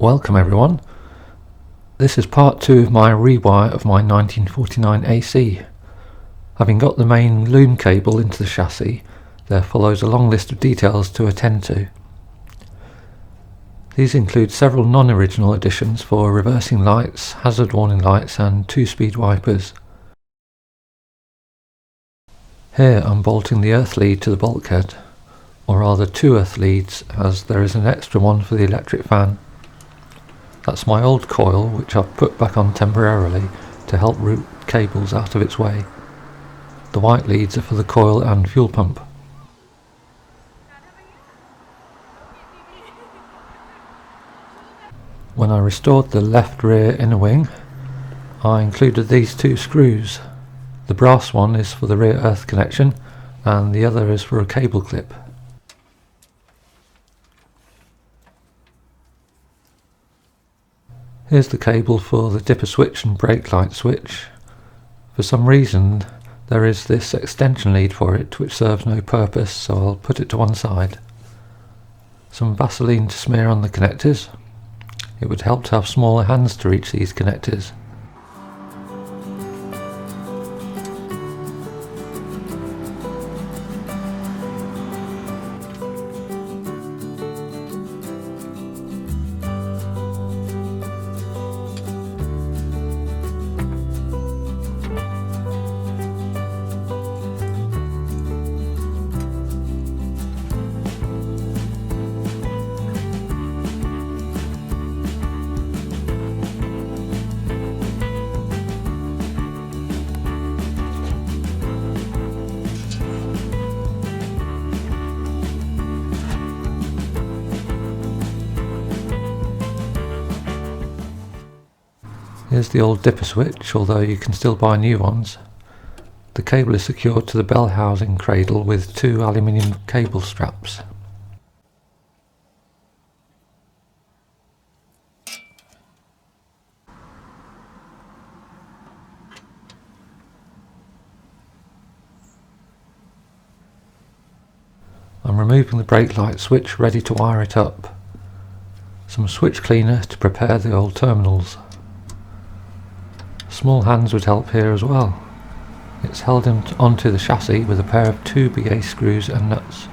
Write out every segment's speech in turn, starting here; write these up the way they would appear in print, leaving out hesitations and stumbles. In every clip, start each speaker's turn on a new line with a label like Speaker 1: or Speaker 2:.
Speaker 1: Welcome everyone. This is part 2 of my rewire of my 1949 AC. Having got the main loom cable into the chassis, there follows a long list of details to attend to. These include several non-original additions for reversing lights, hazard warning lights and 2-speed wipers. Here I'm bolting the earth lead to the bulkhead, or rather 2 earth leads, as there is an extra one for the electric fan. That's my old coil, which I've put back on temporarily to help route cables out of its way. The white leads are for the coil and fuel pump. When I restored the left rear inner wing, I included these 2 screws. The brass one is for the rear earth connection and the other is for a cable clip. Here's the cable for the dipper switch and brake light switch. For some reason there is this extension lead for it which serves no purpose, so I'll put it to one side. Some Vaseline to smear on the connectors. It would help to have smaller hands to reach these connectors. Here's the old dipper switch, although you can still buy new ones. The cable is secured to the bell housing cradle with 2 aluminium cable straps. I'm removing the brake light switch, ready to wire it up. Some switch cleaner to prepare the old terminals. Small hands would help here as well. It's held onto the chassis with a pair of 2 BA screws and nuts.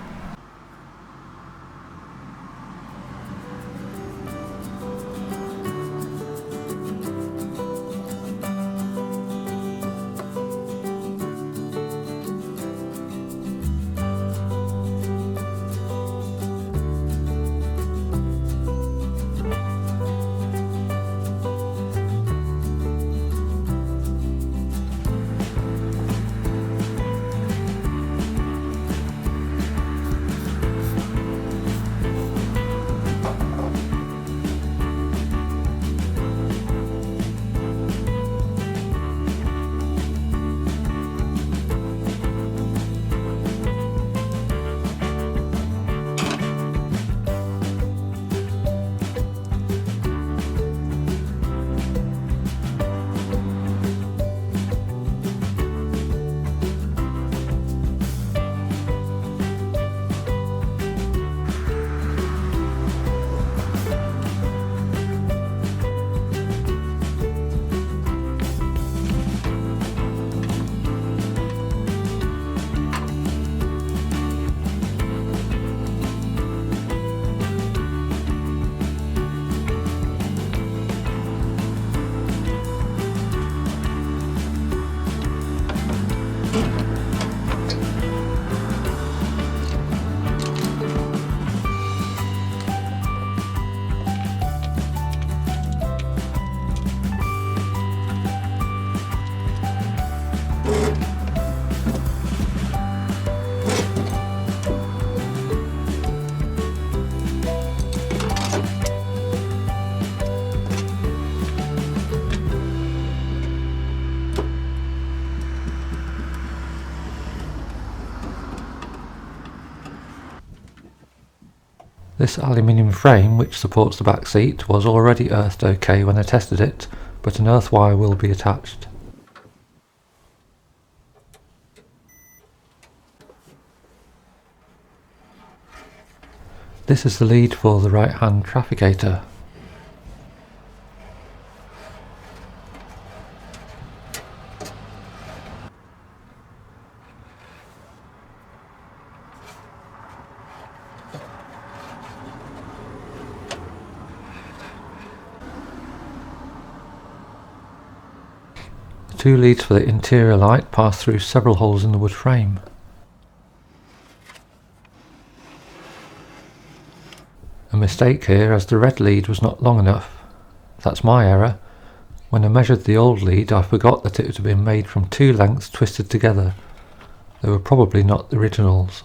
Speaker 1: This aluminium frame, which supports the back seat, was already earthed OK when I tested it, but an earth wire will be attached. This is the lead for the right-hand trafficator. Two leads for the interior light pass through several holes in the wood frame. A mistake here, as the red lead was not long enough. That's my error. When I measured the old lead, I forgot that it had been made from two lengths twisted together. They were probably not the originals.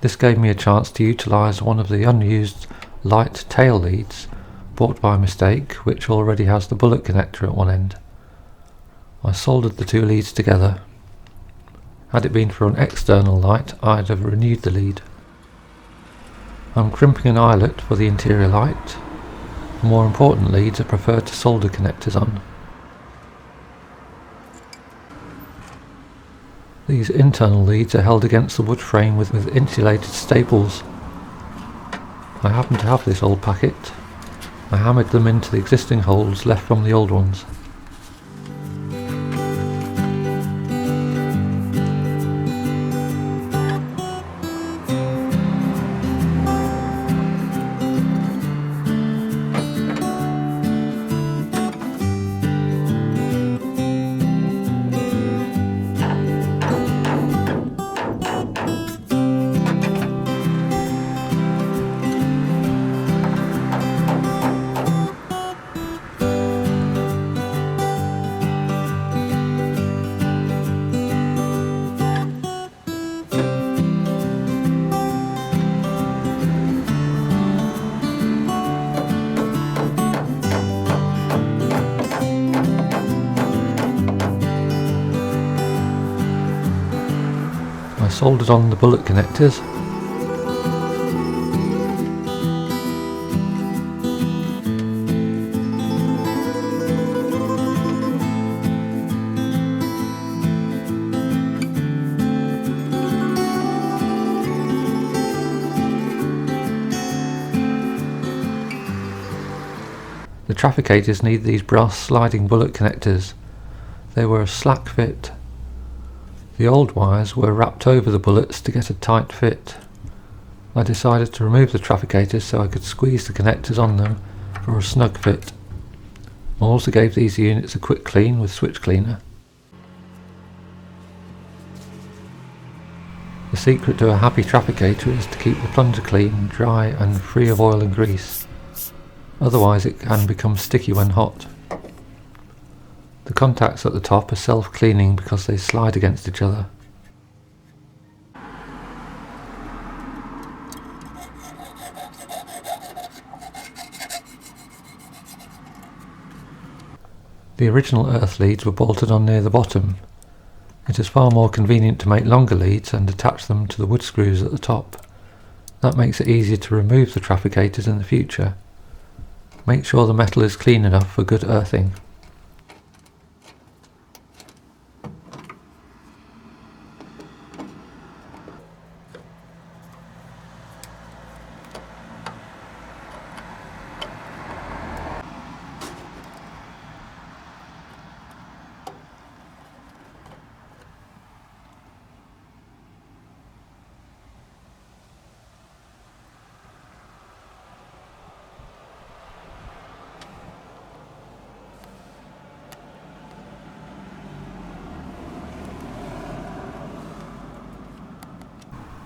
Speaker 1: This gave me a chance to utilise one of the unused light tail leads bought by mistake, which already has the bullet connector at one end. I soldered the two leads together. Had it been for an external light, I'd have renewed the lead. I'm crimping an eyelet for the interior light. For more important leads, I prefer to solder connectors on. These internal leads are held against the wood frame with insulated staples. I happen to have this old packet. I hammered them into the existing holes left from the old ones. I soldered on the bullet connectors. The trafficators need these brass sliding bullet connectors. They were a slack fit. The old wires were wrapped over the bullets to get a tight fit. I decided to remove the trafficators so I could squeeze the connectors on them for a snug fit. I also gave these units a quick clean with switch cleaner. The secret to a happy trafficator is to keep the plunger clean, dry and free of oil and grease. Otherwise it can become sticky when hot. The contacts at the top are self-cleaning because they slide against each other. The original earth leads were bolted on near the bottom. It is far more convenient to make longer leads and attach them to the wood screws at the top. That makes it easier to remove the trafficators in the future. Make sure the metal is clean enough for good earthing.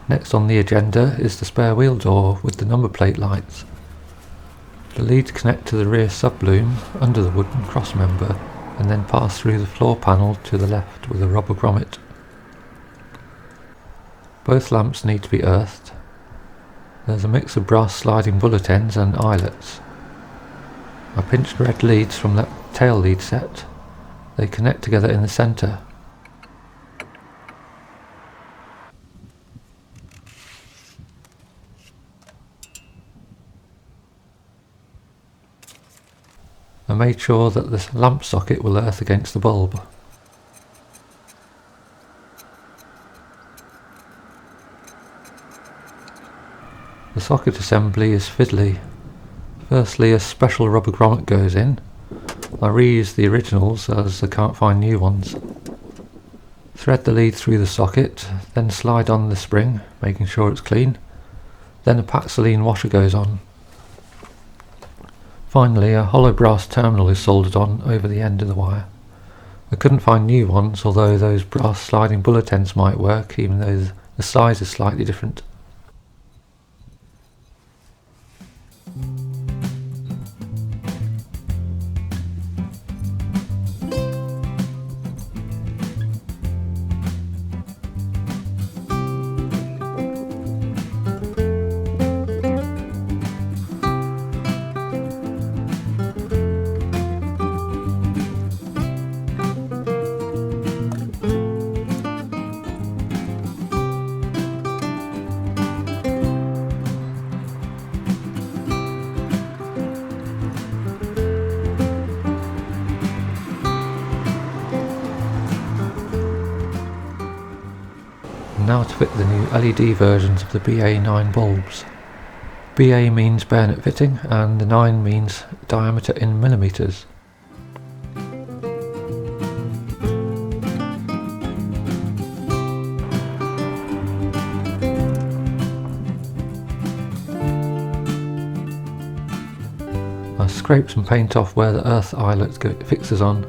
Speaker 1: Next on the agenda is the spare wheel door with the number plate lights. The leads connect to the rear subloom under the wooden cross member and then pass through the floor panel to the left with a rubber grommet. Both lamps need to be earthed. There's a mix of brass sliding bullet ends and eyelets. I pinched red leads from that tail lead set. They connect together in the centre. I made sure that the lamp socket will earth against the bulb. The socket assembly is fiddly. Firstly, a special rubber grommet goes in. I reused the originals as I can't find new ones. Thread the lead through the socket, then slide on the spring, making sure it's clean. Then a Paxoline washer goes on. Finally, a hollow brass terminal is soldered on over the end of the wire. I couldn't find new ones, although those brass sliding bullet ends might work, even though the size is slightly different. Now to fit the new LED versions of the BA9 bulbs. BA means bayonet fitting and the 9 means diameter in millimetres. I scrape some paint off where the earth eyelet fixes on.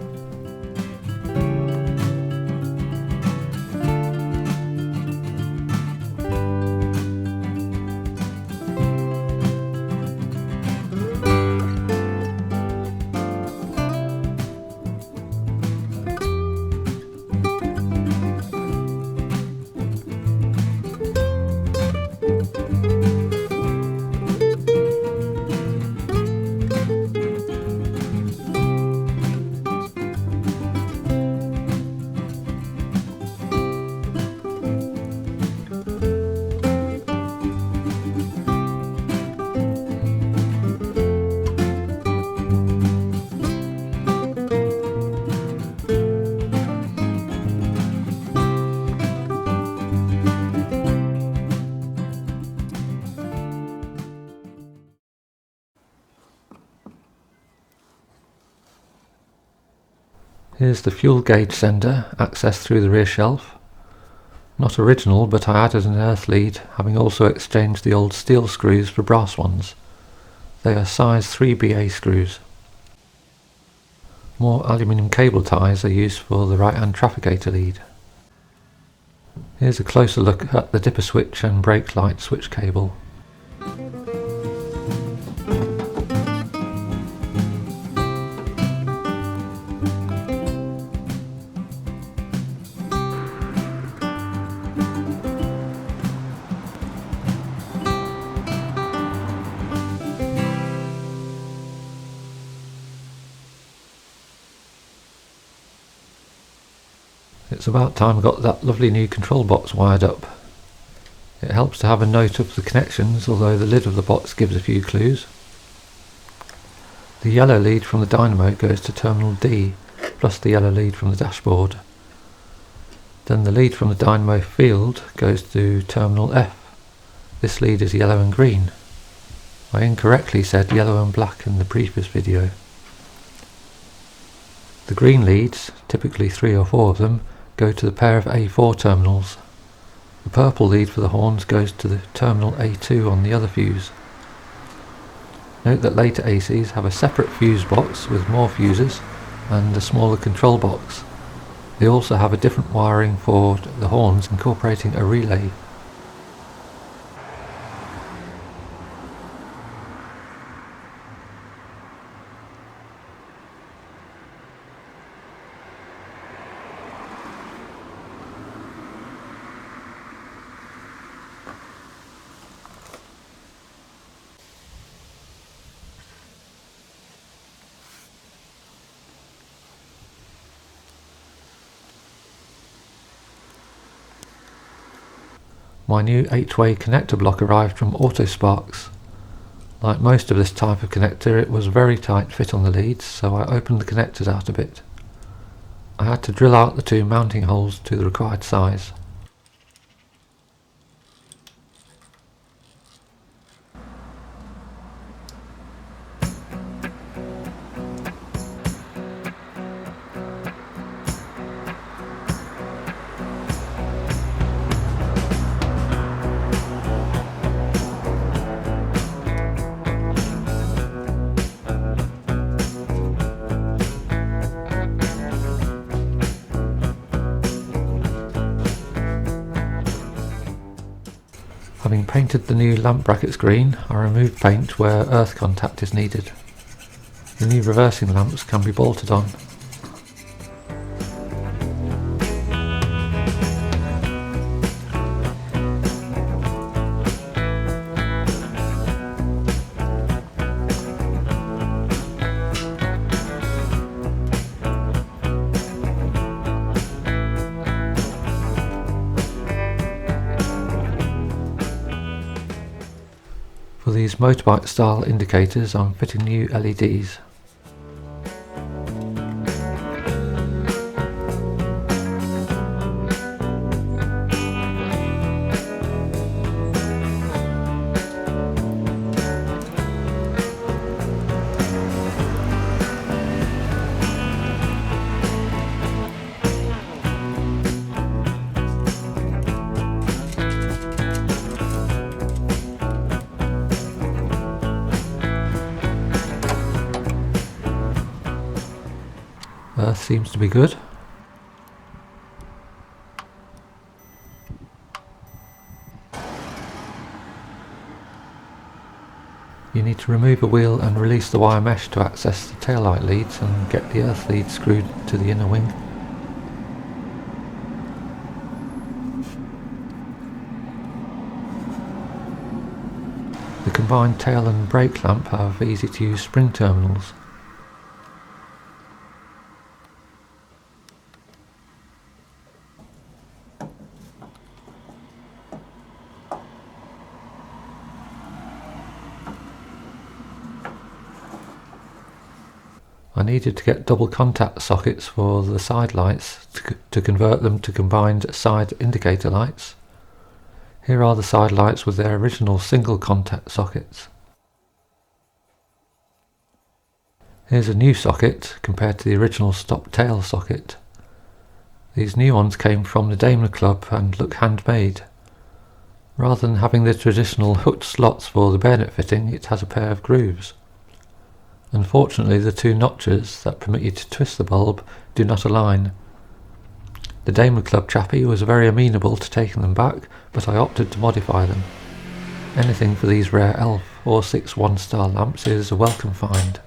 Speaker 1: Here's the fuel gauge sender, accessed through the rear shelf. Not original, but I added an earth lead, having also exchanged the old steel screws for brass ones. They are size 3 BA screws. More aluminium cable ties are used for the right-hand trafficator lead. Here's a closer look at the dipper switch and brake light switch cable. It's about time I got that lovely new control box wired up. It helps to have a note of the connections, although the lid of the box gives a few clues. The yellow lead from the dynamo goes to terminal D, plus the yellow lead from the dashboard. Then the lead from the dynamo field goes to terminal F. This lead is yellow and green. I incorrectly said yellow and black in the previous video. The green leads, typically 3 or 4 of them, go to the pair of A4 terminals. The purple lead for the horns goes to the terminal A2 on the other fuse. Note that later ACs have a separate fuse box with more fuses and a smaller control box. They also have a different wiring for the horns, incorporating a relay. My new 8-way connector block arrived from Autosparks. Like most of this type of connector, it was very tight fit on the leads, so I opened the connectors out a bit. I had to drill out the 2 mounting holes to the required size. painted the new lamp brackets green, I removed paint where earth contact is needed. The new reversing lamps can be bolted on. For these motorbike style indicators, I'm fitting new LEDs. Earth seems to be good. You need to remove a wheel and release the wire mesh to access the taillight leads and get the earth lead screwed to the inner wing. The combined tail and brake lamp have easy to use spring terminals. I needed to get double contact sockets for the side lights to convert them to combined side indicator lights. Here are the side lights with their original single contact sockets. Here's a new socket compared to the original stop tail socket. These new ones came from the Daimler Club and look handmade. Rather than having the traditional hooked slots for the bayonet fitting, it has a pair of grooves. Unfortunately, the two notches that permit you to twist the bulb do not align. The Daimler Club chappie was very amenable to taking them back, but I opted to modify them. Anything for these rare ELF or 6 one-star lamps is a welcome find.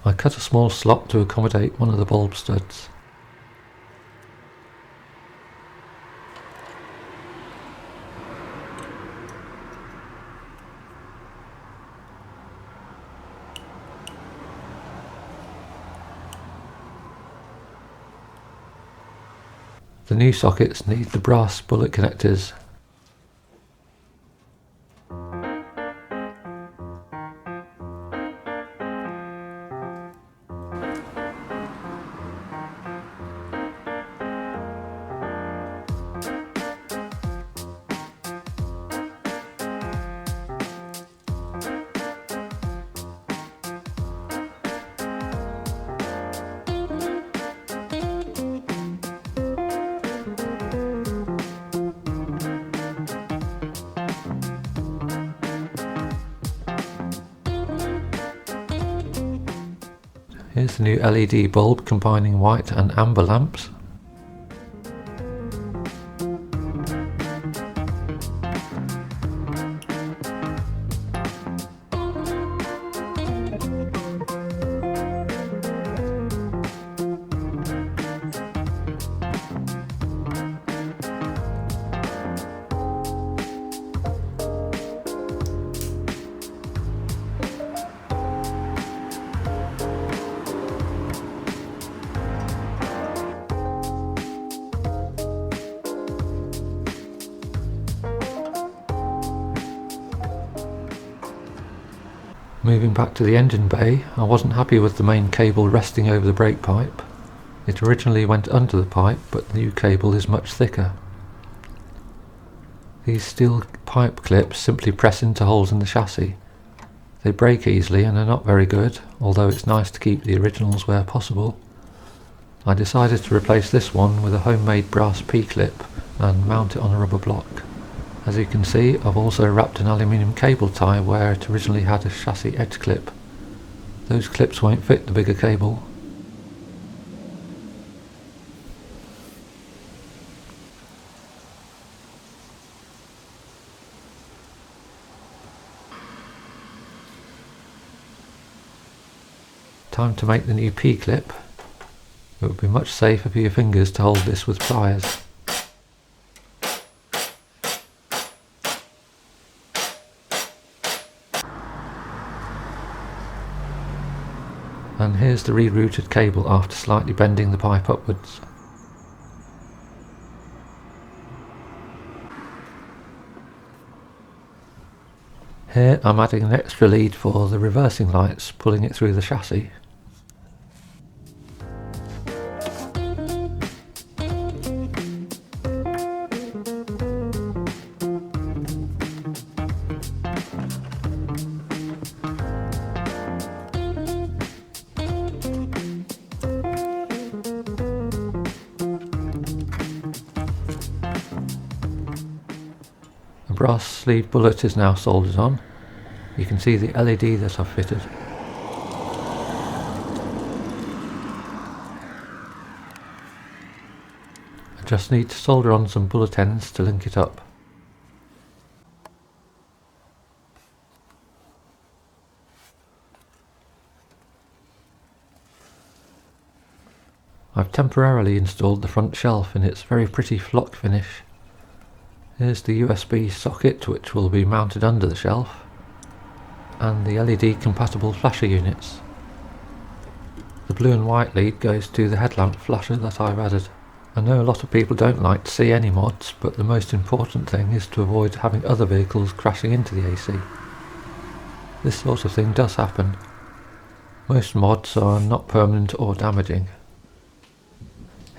Speaker 1: I cut a small slot to accommodate one of the bulb studs. The new sockets need the brass bullet connectors. Here's the new LED bulb combining white and amber lamps. Moving back to the engine bay, I wasn't happy with the main cable resting over the brake pipe. It originally went under the pipe, but the new cable is much thicker. These steel pipe clips simply press into holes in the chassis. They break easily and are not very good, although it's nice to keep the originals where possible. I decided to replace this one with a homemade brass P-clip and mount it on a rubber block. As you can see, I've also wrapped an aluminium cable tie where it originally had a chassis edge clip. Those clips won't fit the bigger cable. Time to make the new P-clip. It would be much safer for your fingers to hold this with pliers. And here's the rerouted cable after slightly bending the pipe upwards. Here I'm adding an extra lead for the reversing lights, pulling it through the chassis. A brass sleeve bullet is now soldered on. You can see the LED that I've fitted. I just need to solder on some bullet ends to link it up. I've temporarily installed the front shelf in its very pretty flock finish. Here's the USB socket which will be mounted under the shelf, and the LED compatible flasher units. The blue and white lead goes to the headlamp flasher that I've added. I know a lot of people don't like to see any mods, but the most important thing is to avoid having other vehicles crashing into the AC. This sort of thing does happen. Most mods are not permanent or damaging.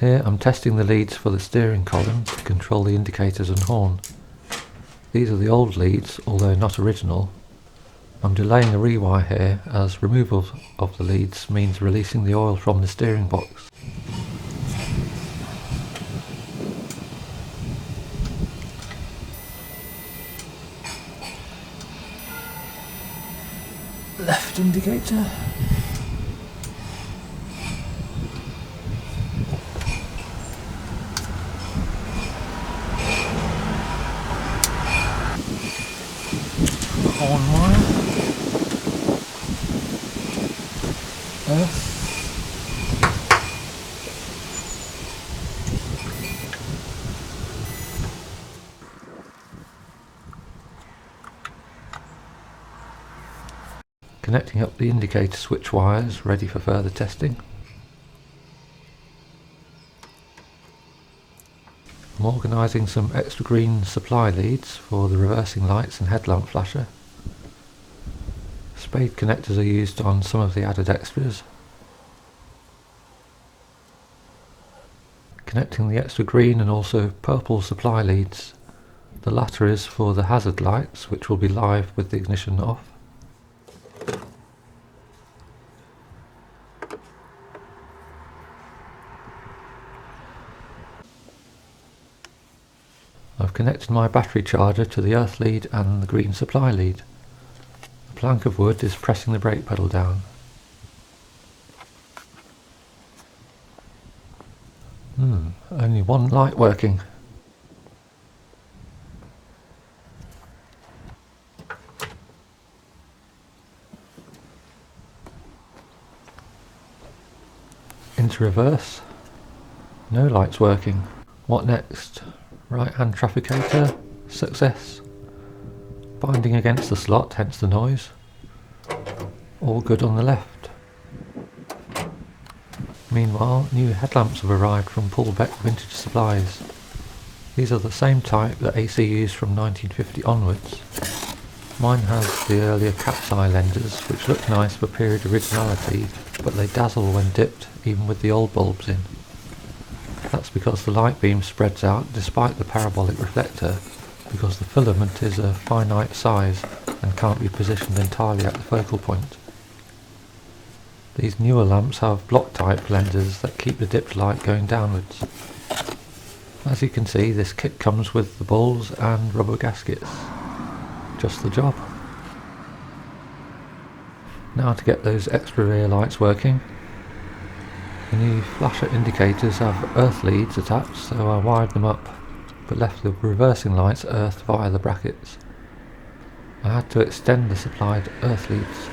Speaker 1: Here I'm testing the leads for the steering column to control the indicators and horn. These are the old leads, although not original. I'm delaying a rewire here as removal of the leads means releasing the oil from the steering box. Left indicator. Horn wire. Earth. Connecting up the indicator switch wires, ready for further testing. I'm organising some extra green supply leads for the reversing lights and headlamp flasher. Spade connectors are used on some of the added extras. Connecting the extra green and also purple supply leads. The latter is for the hazard lights, which will be live with the ignition off. I've connected my battery charger to the earth lead and the green supply lead. A plank of wood is pressing the brake pedal down. Only one light working. Into reverse. No lights working. What next? Right hand trafficator. Success. Binding against the slot, hence the noise. All good on the left. Meanwhile, new headlamps have arrived from Pullbeck Vintage Supplies. These are the same type that AC used from 1950 onwards. Mine has the earlier cat's eye lenses, which look nice for period originality, but they dazzle when dipped, even with the old bulbs in. That's because the light beam spreads out despite the parabolic reflector, because the filament is a finite size and can't be positioned entirely at the focal point. These newer lamps have block type lenses that keep the dipped light going downwards. As you can see, this kit comes with the balls and rubber gaskets. Just the job. Now to get those extra rear lights working. The new flasher indicators have earth leads attached, so I wired them up, but left the reversing lights earthed via the brackets. I had to extend the supplied earth leads.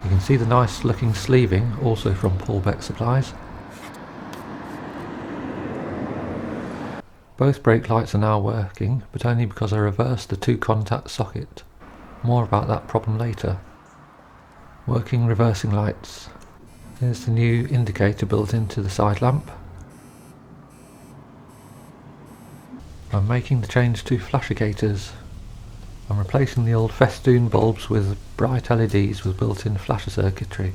Speaker 1: You can see the nice looking sleeving, also from Paul Beck Supplies. Both brake lights are now working, but only because I reversed the 2-contact socket. More about that problem later. Working reversing lights. Here's the new indicator built into the side lamp. I'm making the change to flashicators. I'm replacing the old festoon bulbs with bright LEDs with built-in flasher circuitry.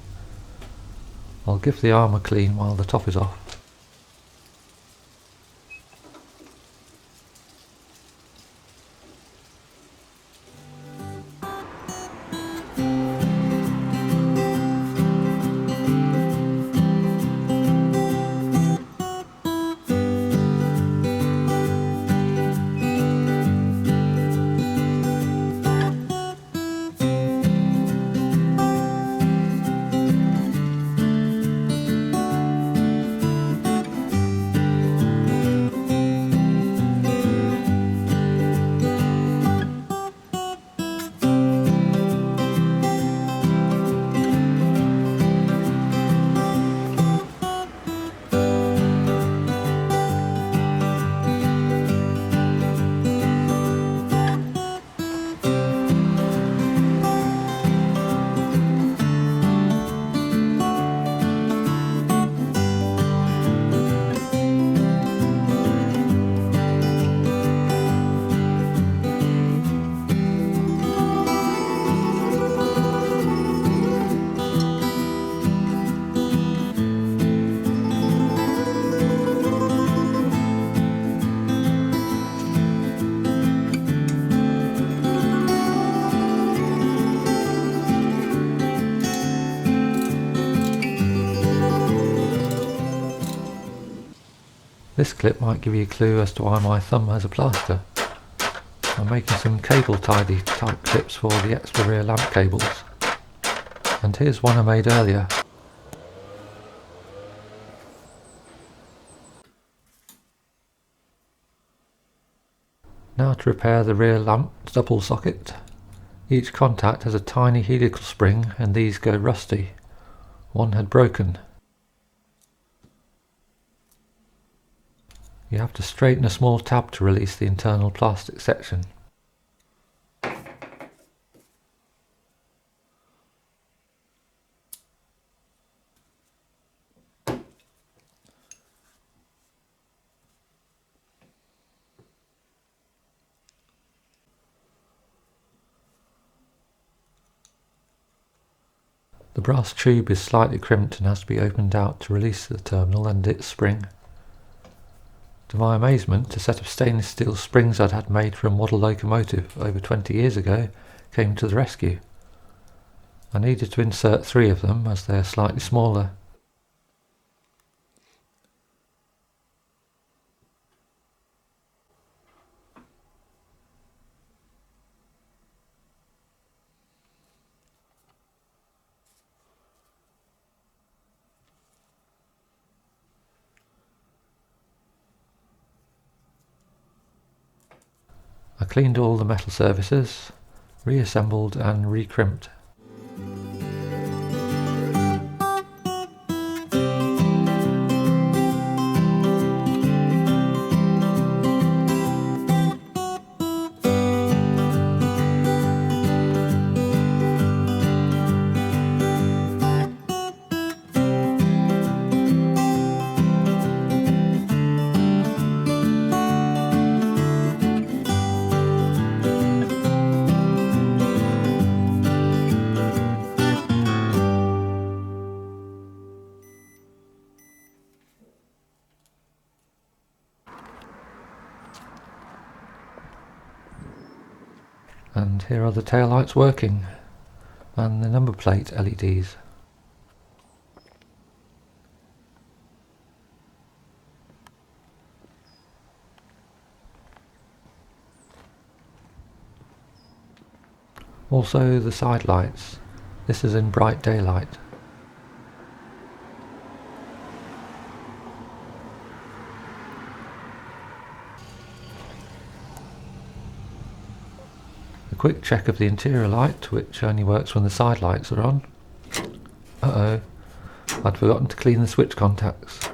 Speaker 1: I'll give the arm a clean while the top is off. This clip might give you a clue as to why my thumb has a plaster. I'm making some cable tidy type clips for the extra rear lamp cables. And here's one I made earlier. Now to repair the rear lamp double socket. Each contact has a tiny helical spring and these go rusty. One had broken. You have to straighten a small tab to release the internal plastic section. The brass tube is slightly crimped and has to be opened out to release the terminal and its spring. To my amazement, a set of stainless steel springs I'd had made for a model locomotive over 20 years ago came to the rescue. I needed to insert 3 of them as they are slightly smaller. I cleaned all the metal surfaces, reassembled and recrimped. And here are the taillights working, and the number plate LEDs. Also the side lights. This is in bright daylight. A quick check of the interior light, which only works when the side lights are on. Uh-oh, I'd forgotten to clean the switch contacts.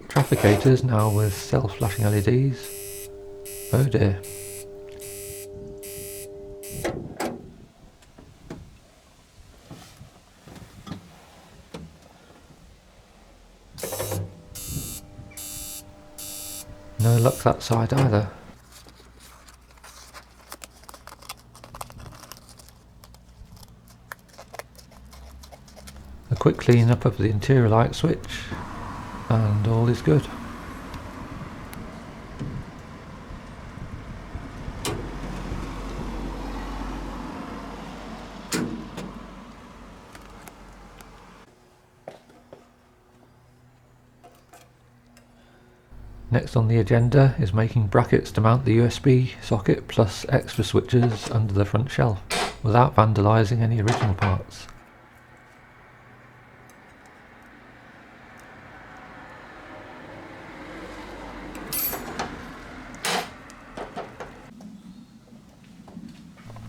Speaker 1: Trafficators now with self-flashing LEDs. Oh dear. No luck that side either. A quick clean up of the interior light switch, and all is good. Next on the agenda is making brackets to mount the USB socket plus extra switches under the front shelf without vandalising any original parts.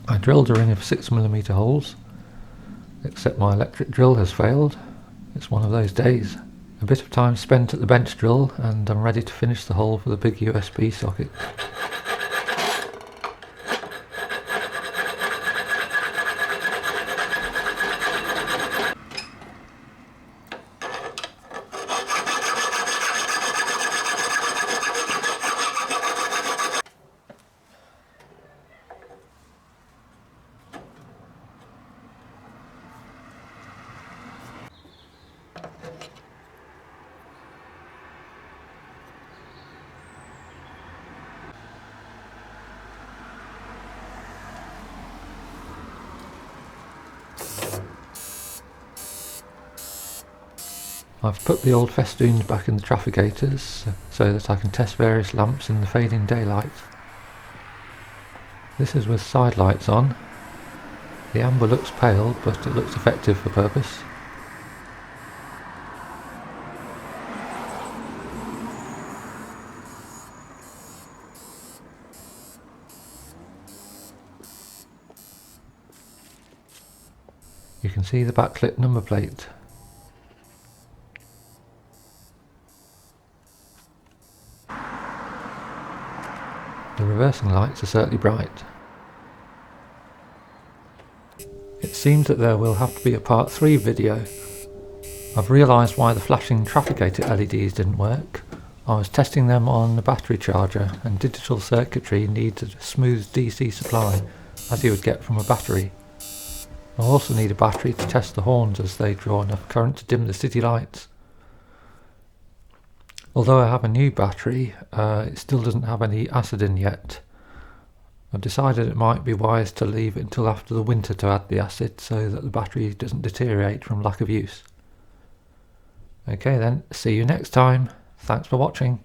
Speaker 1: I drilled a ring of 6mm holes, except my electric drill has failed. It's one of those days. A bit of time spent at the bench drill, and I'm ready to finish the hole for the big USB socket. I've put the old festoons back in the trafficators so that I can test various lamps in the fading daylight. This is with side lights on. The amber looks pale, but it looks effective for purpose. You can see the backlit number plate. The reversing lights are certainly bright. It seems that there will have to be a part 3 video. I've realised why the flashing trafficator LEDs didn't work. I was testing them on a battery charger, and digital circuitry needed a smooth DC supply, as you would get from a battery. I also need a battery to test the horns as they draw enough current to dim the city lights. Although I have a new battery, it still doesn't have any acid in yet. I've decided it might be wise to leave it until after the winter to add the acid so that the battery doesn't deteriorate from lack of use. Okay then, see you next time. Thanks for watching.